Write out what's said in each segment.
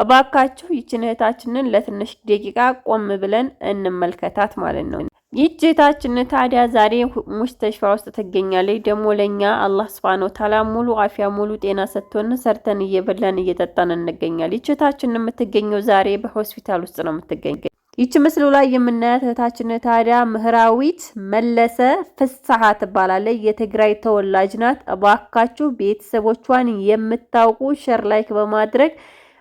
እባካችሁ ይችን እህታችንን ለትንሽ ደቂቃ ቆም ብለን እንመልከታት ማለት ነው። ይህች እህታችን ታዲያ ዛሬ ሙስተሽፋ ውስጥ ትገኛለች። ደግሞ ለኛ አላህ Subhanahu Wa Ta'ala ሙሉ አፊያ ሙሉ ጤና ሰጥቶን ሰርተን እየበላን እየጠጣን እንገኛለን። ይህች እህታችን የምትገኘው ዛሬ በሆስፒታል ውስጥ ነው የምትገኘው። ይህች ምስሉ ላይ የምናያት እህታችን ታዲያ ምህራዊት መለሰ ፍስሐ ትባላለች። የትግራይ ተወላጅ ናት። እባካችሁ ቤተሰቦቿን የምታውቁ ሼር ላይክ በማድረግ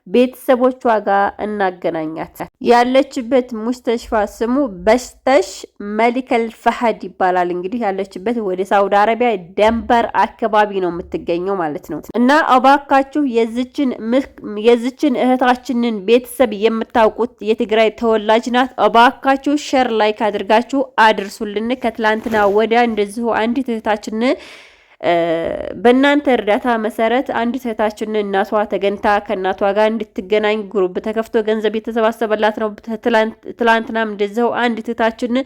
ቤተሰቦቿ ጋር እናገናኛት። ያለችበት ሙስተሽፋ ስሙ በሽተሽ መሊከል ፈሃድ ይባላል። እንግዲህ ያለችበት ወደ ሳውዲ አረቢያ ደንበር አካባቢ ነው የምትገኘው ማለት ነው። እና እባካችሁ የዚችን እህታችንን ቤተሰብ የምታውቁት የትግራይ ተወላጅ ናት። እባካችሁ ሼር ላይክ አድርጋችሁ አድርሱልን። ከትላንትና ወዲያ እንደዚሁ አንዲት እህታችን በእናንተ እርዳታ መሰረት አንዲት እህታችን እናቷ ተገንታ ከእናቷ ጋር እንድትገናኝ ግሩፕ ተከፍቶ ገንዘብ የተሰባሰበላት ነው። ትላንትናም እንደዚያው አንዲት እህታችን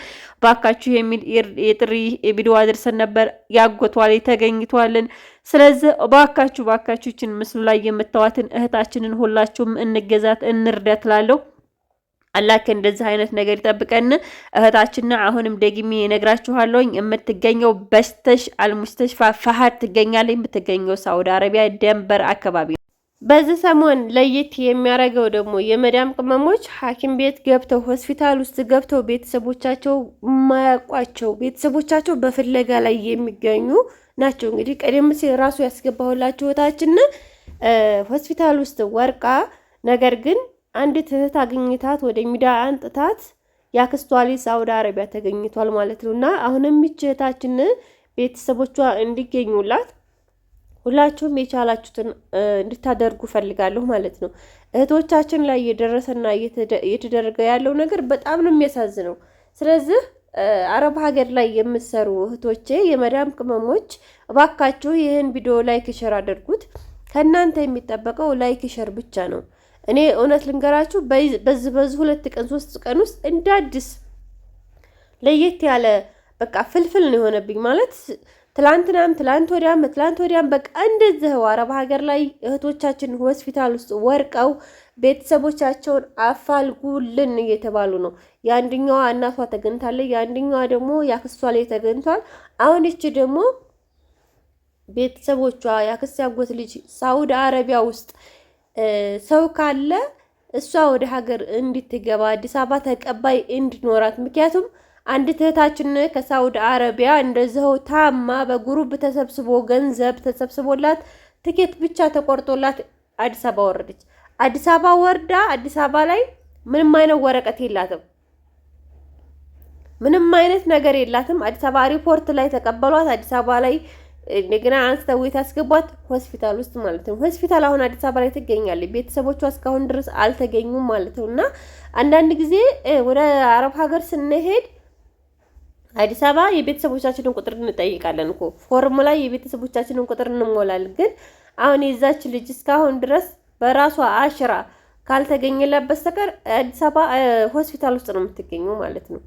ባካችሁ የሚል የጥሪ ቪዲዮ አድርሰን ነበር። ያጎቷል ተገኝቷልን። ስለዚህ ባካችሁ ይችን ምስሉ ላይ የምታዋትን እህታችንን ሁላችሁም እንገዛት እንርዳት ላለው አላህ ከእንደዚህ አይነት ነገር ይጠብቀን። እህታችን አሁንም ደግሜ እነግራችኋለሁ የምትገኘው በሽተሽ አልሙስተሽፋ ፈሃድ ትገኛለች። የምትገኘው ሳውዲ አረቢያ ደንበር አካባቢ ነው። በዚህ ሰሞን ለየት የሚያደርገው ደግሞ የመዳም ቅመሞች ሐኪም ቤት ገብተው ሆስፒታል ውስጥ ገብተው ቤተሰቦቻቸው ማያውቋቸው ቤተሰቦቻቸው በፍለጋ ላይ የሚገኙ ናቸው። እንግዲህ ቀደም ሲል ራሱ ያስገባሁላችሁ እህታችን ሆስፒታል ውስጥ ወርቃ ነገር ግን አንዲት እህት አግኝታት ወደ ሚዲያ አንጥታት ያክስቷ ልጅ ሳውዲ አረቢያ ተገኝቷል ማለት ነውና አሁንም እህታችን ቤተሰቦቿ እንዲገኙላት ሁላችሁም የቻላችሁትን እንድታደርጉ ፈልጋለሁ ማለት ነው። እህቶቻችን ላይ እየደረሰና እየተደረገ ያለው ነገር በጣም ነው የሚያሳዝነው። ስለዚህ አረብ ሀገር ላይ የምትሰሩ እህቶቼ የመዳም ቅመሞች እባካችሁ ይህን ቪዲዮ ላይክ ሼር አድርጉት። ከእናንተ የሚጠበቀው ላይክ ሼር ብቻ ነው። እኔ እውነት ልንገራችሁ በዚህ 2 ቀን 3 ቀን ውስጥ እንደ አዲስ ለየት ያለ በቃ ፍልፍል ነው የሆነብኝ ማለት ትላንት ወዲያም በቃ እንደዚህ አረብ ሀገር ላይ እህቶቻችን ሆስፒታል ውስጥ ወርቀው ቤተሰቦቻቸውን አፋልጉልን እየተባሉ ነው። የአንደኛዋ እናቷ ተገኝታለች፣ የአንደኛዋ ደግሞ ያክስቷ ላይ ተገኝቷል። አሁን እቺ ደግሞ ቤተሰቦቿ ያክስት ያጎት ልጅ ሳውዲ አረቢያ ውስጥ ሰው ካለ እሷ ወደ ሀገር እንድትገባ አዲስ አበባ ተቀባይ እንዲኖራት። ምክንያቱም አንድ እህታችን ከሳውዲ አረቢያ እንደዛው ታማ በግሩፕ ተሰብስቦ ገንዘብ ተሰብስቦላት ትኬት ብቻ ተቆርጦላት አዲስ አበባ ወረደች። አዲስ አበባ ወርዳ አዲስ አበባ ላይ ምንም አይነት ወረቀት የላትም፣ ምንም አይነት ነገር የላትም። አዲስ አበባ ሪፖርት ላይ ተቀበሏት። አዲስ አበባ ላይ እንደገና አንስተው ያስገቧት ሆስፒታል ውስጥ ማለት ነው። ሆስፒታል አሁን አዲስ አበባ ላይ ትገኛለች። ቤተሰቦቿ እስካሁን ድረስ አልተገኙም ማለት ነው። እና አንዳንድ ጊዜ ወደ አረብ ሀገር ስንሄድ አዲስ አበባ የቤተሰቦቻችንን ቁጥር እንጠይቃለን እኮ ፎርም ላይ የቤተሰቦቻችንን ቁጥር እንሞላለን። ግን አሁን የዛች ልጅ እስካሁን ድረስ በራሷ አሽራ ካልተገኘላት በስተቀር አዲስ አበባ ሆስፒታል ውስጥ ነው የምትገኘው ማለት ነው።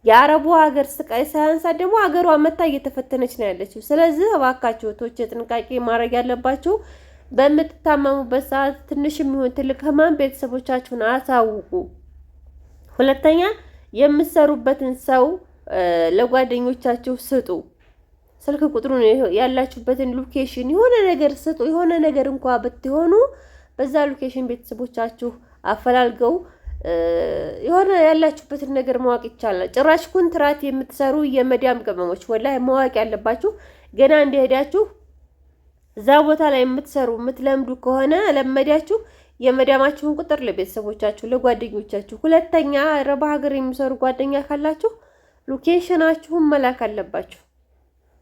የአረቡ ሀገር ስቃይ ሳያንሳ ደግሞ ሀገሯ መታ እየተፈተነች ነው ያለችው። ስለዚህ እባካችሁ እህቶቼ ጥንቃቄ ማድረግ ያለባችሁ በምትታመሙበት ሰዓት ትንሽም ይሁን ትልቅ ህመም ቤተሰቦቻችሁን አሳውቁ። ሁለተኛ የምትሰሩበትን ሰው ለጓደኞቻችሁ ስጡ። ስልክ ቁጥሩን ያላችሁበትን ሎኬሽን የሆነ ነገር ስጡ። የሆነ ነገር እንኳን ብትሆኑ በዛ ሎኬሽን ቤተሰቦቻችሁ አፈላልገው የሆነ ያላችሁበትን ነገር ማወቅ ይቻላል። ጭራሽ ኮንትራት የምትሰሩ የመዳም ቅመሞች ወላሂ ማወቅ ያለባችሁ ገና እንደሄዳችሁ እዛ ቦታ ላይ የምትሰሩ የምትለምዱ ከሆነ ለመዳችሁ የመዳማችሁን ቁጥር ለቤተሰቦቻችሁ ለጓደኞቻችሁ። ሁለተኛ አረብ ሀገር የሚሰሩ ጓደኛ ካላችሁ ሎኬሽናችሁን መላክ አለባችሁ።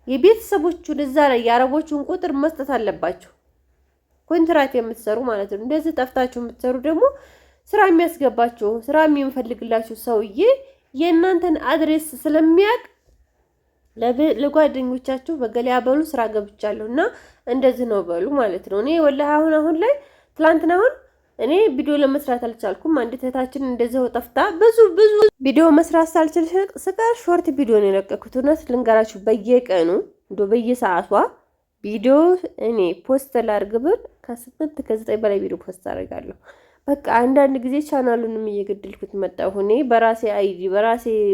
የቤተሰቦቹን እዛ ላይ የአረቦቹን ቁጥር መስጠት አለባችሁ። ኮንትራት የምትሰሩ ማለት ነው። እንደዚህ ጠፍታችሁ የምትሰሩ ደግሞ ስራ የሚያስገባችሁ ስራ የሚፈልግላችሁ ሰውዬ የእናንተን አድሬስ ስለሚያውቅ ለጓደኞቻችሁ በገሊያ በሉ ስራ ገብቻለሁና እንደዚህ ነው በሉ ማለት ነው። እኔ ወላሂ አሁን ላይ ትላንትና እኔ ቪዲዮ ለመስራት አልቻልኩም። አንድ እህታችን እንደዚህ ጠፍታ ብዙ ቪዲዮ መስራት ሳልችል ስቀር ሾርት ቪዲዮ ነው የለቀኩት። እውነት ልንገራችሁ በየቀኑ በየሰዓቷ ቪዲዮ እኔ ፖስት ላድርግ ብል ከ8 ከ9 በላይ ቪዲዮ ፖስት አደርጋለሁ። በቃ አንዳንድ ጊዜ ቻናሉንም እየገደልኩት መጣሁ። እኔ በራሴ አይዲ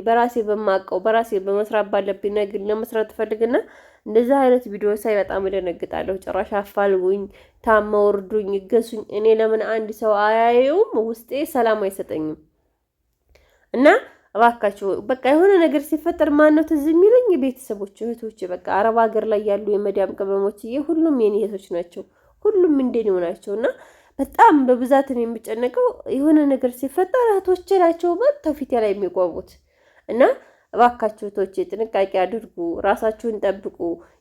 በራሴ በማቀው በራሴ በመስራት ባለብኝ ነገር ለመስራት ፈልግና እንደዚህ አይነት ቪዲዮ ሳይ በጣም እደነግጣለሁ። ጭራሽ አፋልጉኝ፣ ታመው ወርዱኝ፣ ይገሱኝ። እኔ ለምን አንድ ሰው አያየውም? ውስጤ ሰላም አይሰጠኝም። እና እባካችሁ በቃ የሆነ ነገር ሲፈጠር ማነው ትዝ የሚለኝ? የቤተሰቦች እህቶች፣ በቃ አረብ ሀገር ላይ ያሉ የመዳም ቅመሞችዬ ሁሉም የኔ እህቶች ናቸው። ሁሉም እንደኔው ናቸው እና በጣም በብዛት ነው የሚጨነቀው። የሆነ ነገር ሲፈጠር እህቶቼ ናቸው መጥተው ፊቴ ላይ የሚቆሙት እና እባካችሁ እህቶቼ ጥንቃቄ አድርጉ፣ ራሳችሁን ጠብቁ።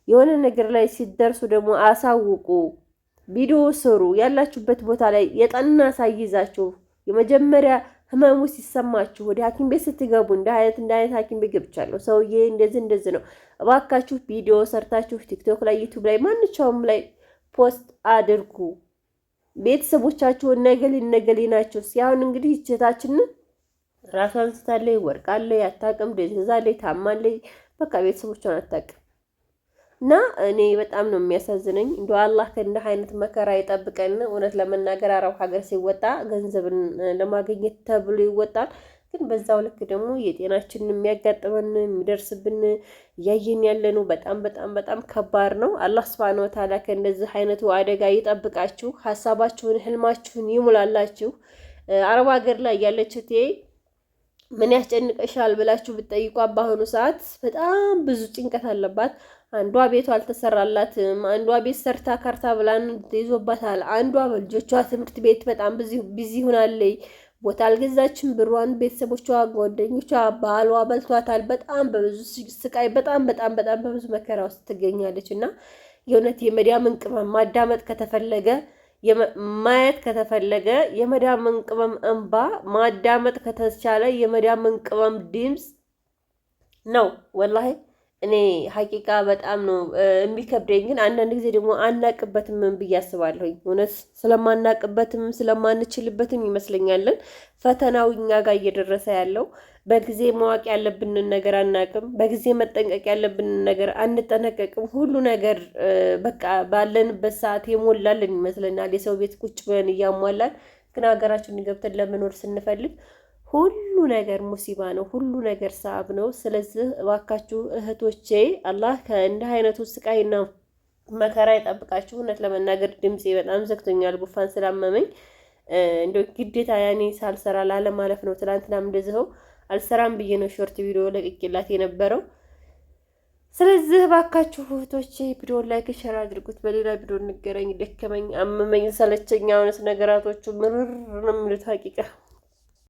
የሆነ ነገር ላይ ሲደርሱ ደግሞ አሳውቁ፣ ቪዲዮ ስሩ። ያላችሁበት ቦታ ላይ የጠና ሳይዛችሁ የመጀመሪያ ህመሙ ሲሰማችሁ ወደ ሐኪም ቤት ስትገቡ እንደ አይነት ሐኪም ቤት ገብቻለሁ፣ ሰውዬ እንደዚህ ነው። እባካችሁ ቪዲዮ ሰርታችሁ ቲክቶክ ላይ ዩቲዩብ ላይ ማንኛውም ላይ ፖስት አድርጉ። ቤተሰቦቻችሁ ነገሌ ናቸው። ሲያሁን እንግዲህ እህታችንን ራሷን ስታለይ ወርቃለይ፣ አታውቅም፣ ደንዝዛለይ፣ ታማለይ። በቃ ቤተሰቦቿን አታውቅም። እና እኔ በጣም ነው የሚያሳዝነኝ። እንደው አላህ ከእንዲህ አይነት መከራ ይጠብቀን። እውነት ለመናገር አረብ ሀገር ሲወጣ ገንዘብን ለማግኘት ተብሎ ይወጣል። ግን በዛው ልክ ደግሞ የጤናችንን የሚያጋጥመን የሚደርስብን እያየን ያለ ነው። በጣም በጣም በጣም ከባድ ነው። አላህ ሱብሓነሁ ወተዓላ ከእንደዚህ አይነቱ አደጋ ይጠብቃችሁ፣ ሀሳባችሁን ህልማችሁን ይሙላላችሁ። አረብ ሀገር ላይ ያለች እህቴ ምን ያስጨንቀሻል ብላችሁ ብትጠይቋት በአሁኑ ሰዓት በጣም ብዙ ጭንቀት አለባት። አንዷ ቤቷ አልተሰራላትም፣ አንዷ ቤት ሰርታ ካርታ ብላን ይዞባታል፣ አንዷ በልጆቿ ትምህርት ቤት በጣም ቢዚ ሆናለች። ቦታ አልገዛችም፣ ብሯን ቤተሰቦቿ፣ ጓደኞቿ፣ ባሏ በልቷታል። በጣም በብዙ ስቃይ፣ በጣም በጣም በጣም በብዙ መከራ ውስጥ ትገኛለች እና የእውነት የመዳምን ቅመም ማዳመጥ ከተፈለገ ማየት ከተፈለገ የመዳምን ቅመም እንባ ማዳመጥ ከተቻለ የመዳምን ቅመም ድምፅ ነው ወላሂ። እኔ ሀቂቃ በጣም ነው የሚከብደኝ። ግን አንዳንድ ጊዜ ደግሞ አናቅበትም ብዬ አስባለሁኝ። እውነት ስለማናቅበትም ስለማንችልበትም ይመስለኛለን ፈተናው እኛ ጋር እየደረሰ ያለው። በጊዜ ማወቅ ያለብንን ነገር አናቅም፣ በጊዜ መጠንቀቅ ያለብንን ነገር አንጠነቀቅም። ሁሉ ነገር በቃ ባለንበት ሰዓት የሞላልን ይመስለናል። የሰው ቤት ቁጭ ብለን እያሟላን፣ ግን ሀገራችንን ገብተን ለመኖር ስንፈልግ ሁሉ ነገር ሙሲባ ነው። ሁሉ ነገር ሰዓብ ነው። ስለዚህ እባካችሁ እህቶቼ አላህ ከእንዲህ አይነቱ ስቃይና መከራ ይጠብቃችሁ። እውነት ለመናገር ድምፄ በጣም ዘግቶኛል፣ ጉፋን ስላመመኝ እንደው ግዴታ ያኔ ሳልሰራ ላለማለፍ ነው። ትናንትናም እንደዚህው አልሰራም ብዬ ነው ሾርት ቪዲዮ ለቅቄላት የነበረው። ስለዚህ እባካችሁ እህቶቼ ቪዲዮ ላይክ ሼር አድርጉት። በሌላ ቪዲዮ እንገናኝ። ደከመኝ፣ አመመኝ፣ ሰለቸኝ። አሁንስ ነገራቶቹ ምርር ነው የሚሉት ሀቂቃ